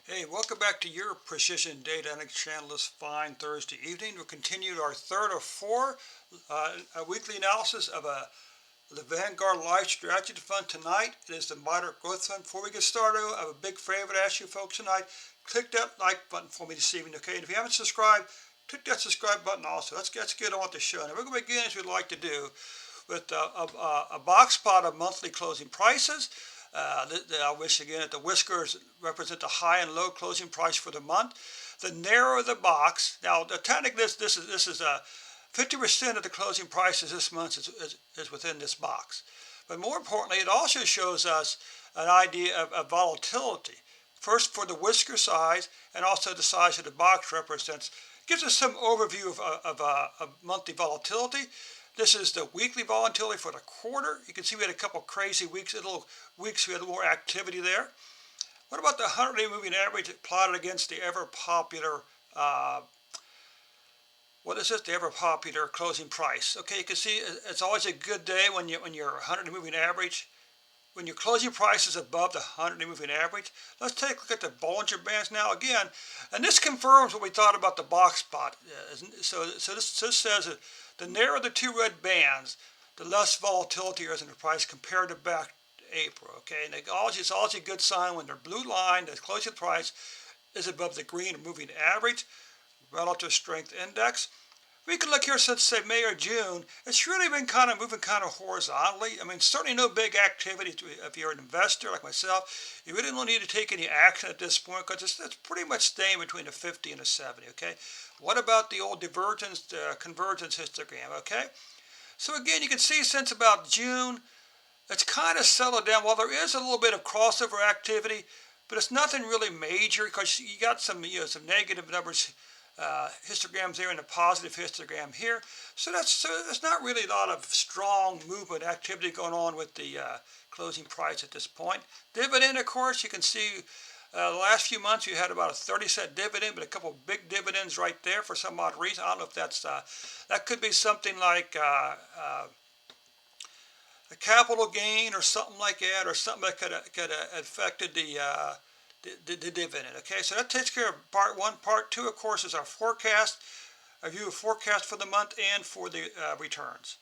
Hey, welcome back to your Precision Data Analytics channel this fine Thursday evening. We'll continue our third of four weekly analysis of the Vanguard LifeStrategy Fund tonight. It is the Moderate Growth Fund. Before we get started, I have a big favor to ask you folks tonight. Click that like button for me this evening, okay? And if you haven't subscribed, click that subscribe button also. Let's get on with the show. Now we're going to begin as we'd like to do with a box plot of monthly closing prices. I wish again that the whiskers represent the high and low closing price for the month. The narrower the box, now technically this is 50% of the closing prices this month is within this box. But more importantly, it also shows us an idea of volatility. First for the whisker size, and also the size of the box represents. Gives us some overview of monthly volatility. This is the weekly volatility for the quarter. You can see we had a couple crazy weeks, we had more activity there. What about the 100-day moving average plotted against the ever popular, the ever popular closing price? Okay, you can see it's always a good day when your 100-day moving average, when your closing price is above the 100-day moving average. Let's take a look at the Bollinger Bands now again, and this confirms what we thought about the box plot. So this says that the narrower the two red bands, the less volatility there is in the price compared to back April. Okay, and it's always a good sign when the blue line, the closing price, is above the green moving average, relative strength index. We can look here since say May or June. It's really been moving horizontally. I mean, certainly no big activity if you're an investor like myself. You really don't need to take any action at this point because it's pretty much staying between a 50 and a 70. Okay. What about the old divergence, convergence histogram? Okay. So again, you can see since about June, it's kind of settled down. While there is a little bit of crossover activity, but it's nothing really major because you got some some negative numbers. Histograms there and a positive histogram here. So that's not really a lot of strong movement activity going on with the closing price at this point. Dividend, of course, you can see the last few months you had about a 30-cent dividend, but a couple of big dividends right there for some odd reason. I don't know if that's that could be something like a capital gain or something like that, or something that could have affected the dividend. Okay, so that takes care of part one. Part two, of course, is our forecast, a view of forecast for the month and for the returns.